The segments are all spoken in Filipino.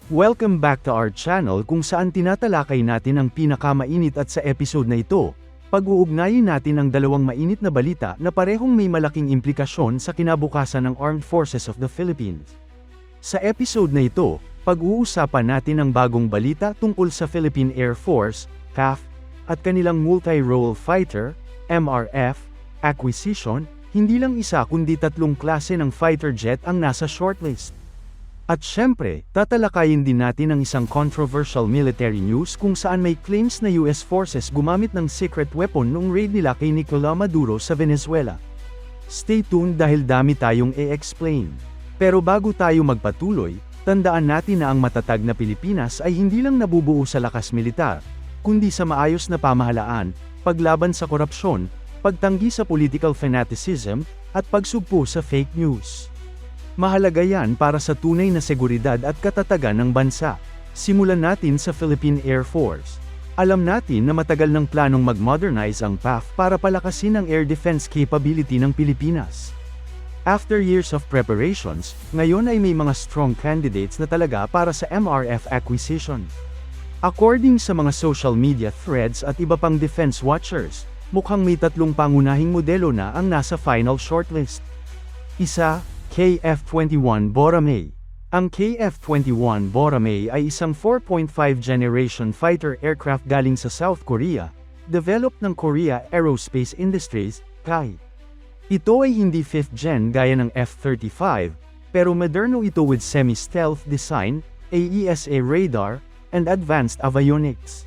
Welcome back to our channel kung saan tinatalakay natin ang pinakamainit at sa episode na ito, pag-uugnayin natin ang dalawang mainit na balita na parehong may malaking implikasyon sa kinabukasan ng Armed Forces of the Philippines. Sa episode na ito, pag-uusapan natin ang bagong balita tungkol sa Philippine Air Force, PAF, at kanilang multi-role fighter, MRF, acquisition. Hindi lang isa kundi tatlong klase ng fighter jet ang nasa shortlist. At syempre, tatalakayin din natin ang isang controversial military news kung saan may claims na US forces gumamit ng secret weapon noong raid nila kay Nicolás Maduro sa Venezuela. Stay tuned dahil dami tayong i-explain. Pero bago tayo magpatuloy, tandaan natin na ang matatag na Pilipinas ay hindi lang nabubuo sa lakas militar, kundi sa maayos na pamahalaan, paglaban sa korupsyon, pagtanggi sa political fanaticism, at pagsugpo sa fake news. Mahalaga yan para sa tunay na seguridad at katatagan ng bansa. Simulan natin sa Philippine Air Force. Alam natin na matagal ng planong mag-modernize ang PAF para palakasin ang air defense capability ng Pilipinas. After years of preparations, ngayon ay may mga strong candidates na talaga para sa MRF acquisition. According sa mga social media threads at iba pang defense watchers, mukhang may tatlong pangunahing modelo na ang nasa final shortlist. Isa, KF-21 Boramae. Ang KF-21 Boramae ay isang 4.5 generation fighter aircraft galing sa South Korea, developed ng Korea Aerospace Industries, KAI. Ito ay hindi 5th gen gaya ng F-35, pero moderno ito with semi-stealth design, AESA radar, and advanced avionics.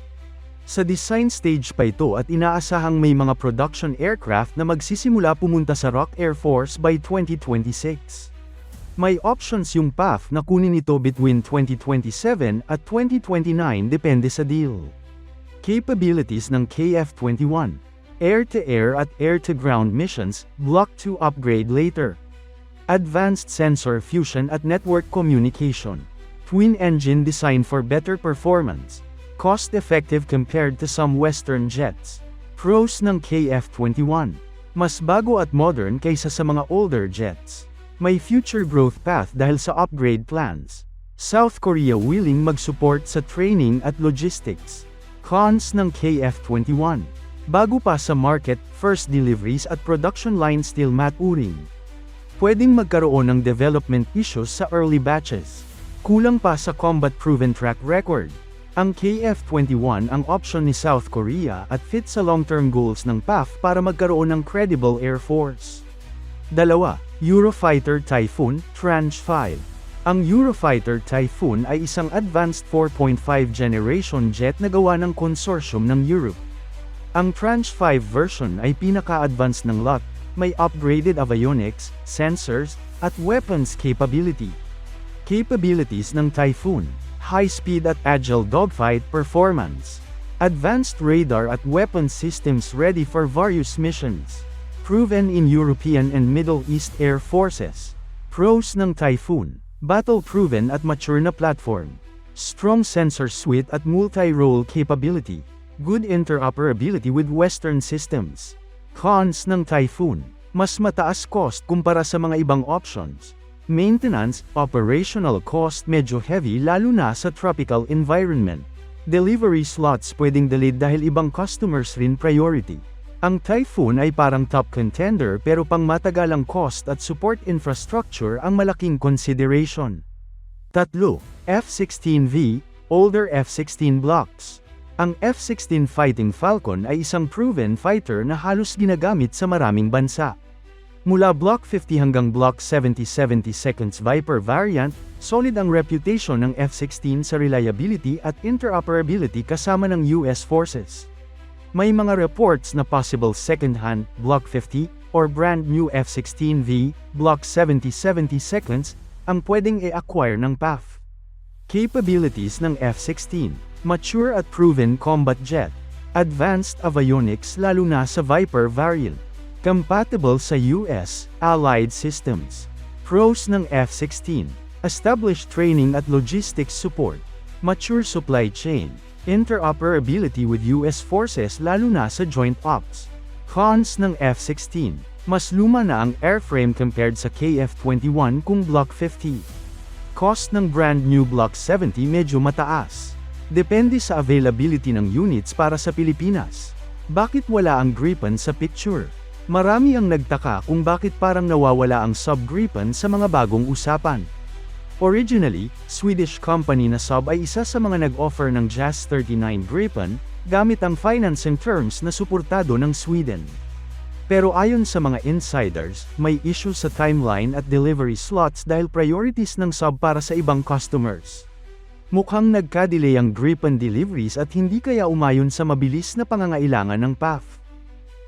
Sa design stage pa ito at inaasahang may mga production aircraft na magsisimula pumunta sa ROK Air Force by 2026. May options yung PAF na kunin ito between 2027 at 2029 depende sa deal. Capabilities ng KF-21: air-to-air at air-to-ground missions, Block 2 upgrade later. Advanced sensor fusion at network communication. Twin engine design for better performance. Cost-effective compared to some Western jets. Pros ng KF-21. Mas bago at modern kaysa sa mga older jets. May future growth path dahil sa upgrade plans. South Korea willing mag-support sa training at logistics. Cons ng KF-21. Bago pa sa market, first deliveries at production line still maturing. Pwedeng magkaroon ng development issues sa early batches. Kulang pa sa combat-proven track record. Ang KF-21 ang option ni South Korea at fit sa long-term goals ng PAF para magkaroon ng credible air force. 2. Eurofighter Typhoon, Tranche 5. Ang Eurofighter Typhoon ay isang advanced 4.5 generation jet na gawa ng consortium ng Europe. Ang Tranche 5 version ay pinaka-advanced ng lot, may upgraded avionics, sensors, at weapons capability. Capabilities ng Typhoon: high-speed at agile dogfight performance. Advanced radar at weapon systems ready for various missions. Proven in European and Middle East Air Forces. Pros ng Typhoon: battle-proven at mature na platform. Strong sensor suite at multi-role capability. Good interoperability with Western systems. Cons ng Typhoon: mas mataas cost kumpara sa mga ibang options. Maintenance, operational cost medyo heavy lalo na sa tropical environment. Delivery slots pwedeng delayed dahil ibang customers rin priority. Ang Typhoon ay parang top contender pero pang matagalang cost at support infrastructure ang malaking consideration. 3. F-16V, older F-16 blocks. Ang F-16 Fighting Falcon ay isang proven fighter na halos ginagamit sa maraming bansa. Mula Block 50 hanggang Block 70-72 Viper variant, solid ang reputation ng F-16 sa reliability at interoperability kasama ng US forces. May mga reports na possible second-hand, Block 50, or brand new F-16V, Block 70-72, ang pwedeng i-acquire ng PAF. Capabilities ng F-16: mature at proven combat jet. Advanced avionics lalo na sa Viper variant. Compatible sa US, allied systems. Pros ng F-16: established training at logistics support. Mature supply chain. Interoperability with US forces lalo na sa joint ops. Cons ng F-16: mas luma na ang airframe compared sa KF-21 kung Block 50. Cost ng brand new Block 70 medyo mataas. Depende sa availability ng units para sa Pilipinas. Bakit wala ang Gripen sa picture? Marami ang nagtaka kung bakit parang nawawala ang Saab Gripen sa mga bagong usapan. Originally, Swedish company na Saab ay isa sa mga nag-offer ng JAS 39 Gripen, gamit ang financing terms na suportado ng Sweden. Pero ayon sa mga insiders, may issue sa timeline at delivery slots dahil priorities ng Saab para sa ibang customers. Mukhang nagka-delay ang Gripen deliveries at hindi kaya umayon sa mabilis na pangangailangan ng PAF.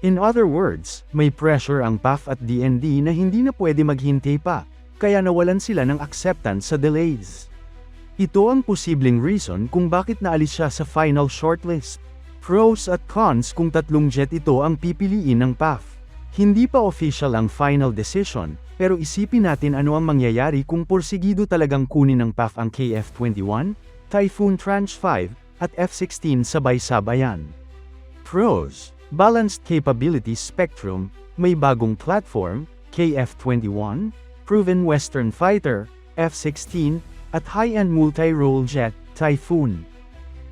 In other words, may pressure ang PAF at DND na hindi na pwede maghintay pa, kaya nawalan sila ng acceptance sa delays. Ito ang posibleng reason kung bakit naalis siya sa final shortlist. Pros at cons kung tatlong jet ito ang pipiliin ng PAF. Hindi pa official ang final decision, pero isipin natin ano ang mangyayari kung porsigido talagang kunin ng PAF ang KF-21, Typhoon Tranche 5, at F-16 sabay-sabayan. Pros: balanced capability spectrum, may bagong platform, KF-21, proven Western fighter, F-16, at high-end multi-role jet, Typhoon.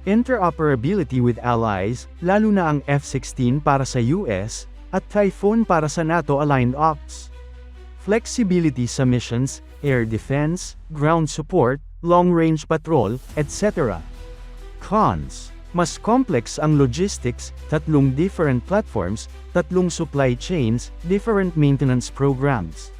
Interoperability with allies, lalo na ang F-16 para sa US, at Typhoon para sa NATO-aligned ops. Flexibility sa missions, air defense, ground support, long-range patrol, etc. Cons: mas complex ang logistics, tatlong different platforms, tatlong supply chains, different maintenance programs.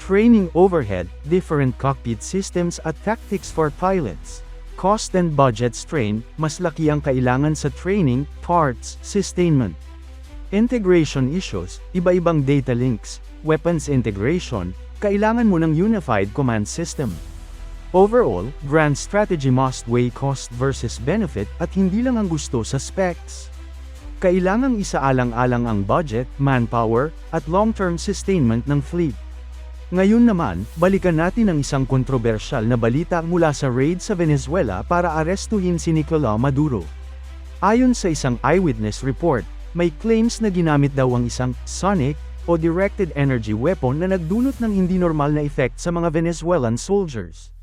Training overhead, different cockpit systems at tactics for pilots. Cost and budget strain, mas laki ang kailangan sa training, parts, sustainment. Integration issues, iba-ibang data links, weapons integration, kailangan mo ng unified command system. Overall, grand strategy must weigh cost versus benefit at hindi lang ang gusto sa specs. Kailangang isaalang-alang ang budget, manpower, at long-term sustainment ng fleet. Ngayon naman, balikan natin ang isang kontrobersyal na balita mula sa raid sa Venezuela para arestuhin si Nicolás Maduro. Ayon sa isang eyewitness report, may claims na ginamit daw ang isang sonic o directed energy weapon na nagdulot ng hindi normal na effect sa mga Venezuelan soldiers.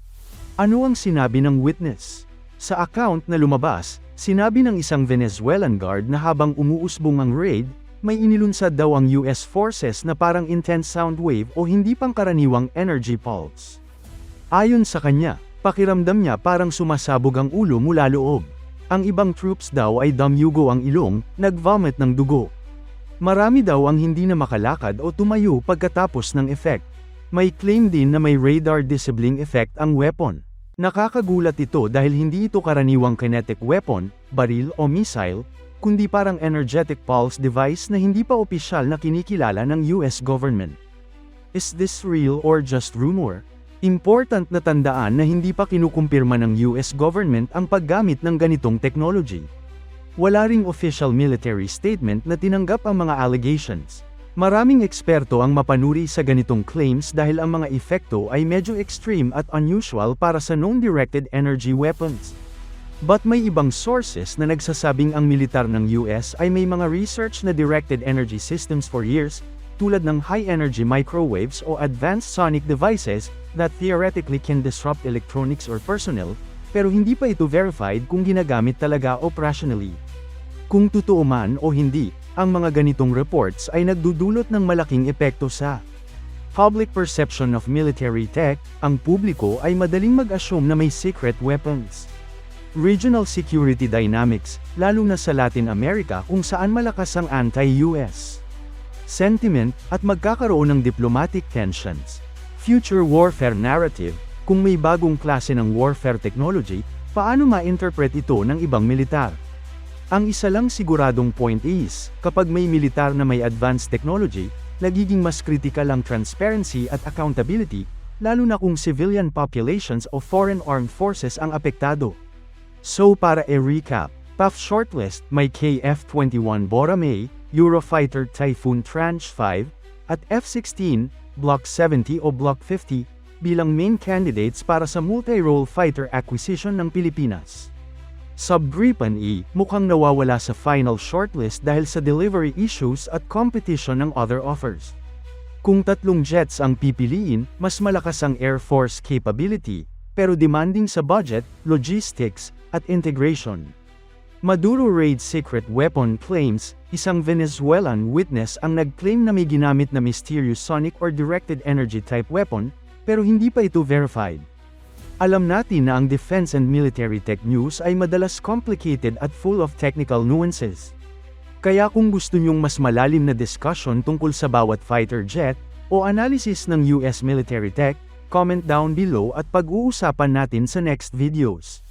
Ano ang sinabi ng witness? Sa account na lumabas, sinabi ng isang Venezuelan guard na habang umuusbong ang raid, may inilunsad daw ang US forces na parang intense sound wave o hindi pangkaraniwang energy pulse. Ayon sa kanya, pakiramdam niya parang sumasabog ang ulo mula loob. Ang ibang troops daw ay damyugo ang ilong, nag-vomit ng dugo. Marami daw ang hindi na makalakad o tumayo pagkatapos ng effect. May claim din na may radar disabling effect ang weapon. Nakakagulat ito dahil hindi ito karaniwang kinetic weapon, baril o missile, kundi parang energetic pulse device na hindi pa opisyal na kinikilala ng US government. Is this real or just rumor? Important na tandaan na hindi pa kinukumpirma ng US government ang paggamit ng ganitong technology. Wala ring official military statement na tinanggap ang mga allegations. Maraming eksperto ang mapanuri sa ganitong claims dahil ang mga epekto ay medyo extreme at unusual para sa known directed energy weapons. But may ibang sources na nagsasabing ang militar ng US ay may mga research na directed energy systems for years, tulad ng high-energy microwaves o advanced sonic devices that theoretically can disrupt electronics or personnel, pero hindi pa ito verified kung ginagamit talaga operationally. Kung totoo man o hindi, ang mga ganitong reports ay nagdudulot ng malaking epekto sa public perception of military tech. Ang publiko ay madaling mag-assume na may secret weapons. Regional security dynamics, lalo na sa Latin America kung saan malakas ang anti-US sentiment at magkakaroon ng diplomatic tensions. Future warfare narrative, kung may bagong klase ng warfare technology, paano ma-interpret ito ng ibang militar? Ang isa lang siguradong point is, kapag may militar na may advanced technology, nagiging mas critical ang transparency at accountability, lalo na kung civilian populations o foreign armed forces ang apektado. So para recap, PAF shortlist may KF-21 Boramae, Eurofighter Typhoon Tranche 5, at F-16, Block 70 o Block 50, bilang main candidates para sa multi-role fighter acquisition ng Pilipinas. Saab Gripen E, mukhang nawawala sa final shortlist dahil sa delivery issues at competition ng other offers. Kung tatlong jets ang pipiliin, mas malakas ang Air Force capability, pero demanding sa budget, logistics, at integration. Maduro raid secret weapon claims, isang Venezuelan witness ang nag-claim na may ginamit na mysterious sonic or directed energy type weapon, pero hindi pa ito verified. Alam natin na ang defense and military tech news ay madalas complicated at full of technical nuances. Kaya kung gusto nyong mas malalim na discussion tungkol sa bawat fighter jet, o analysis ng US military tech, comment down below at pag-uusapan natin sa next videos.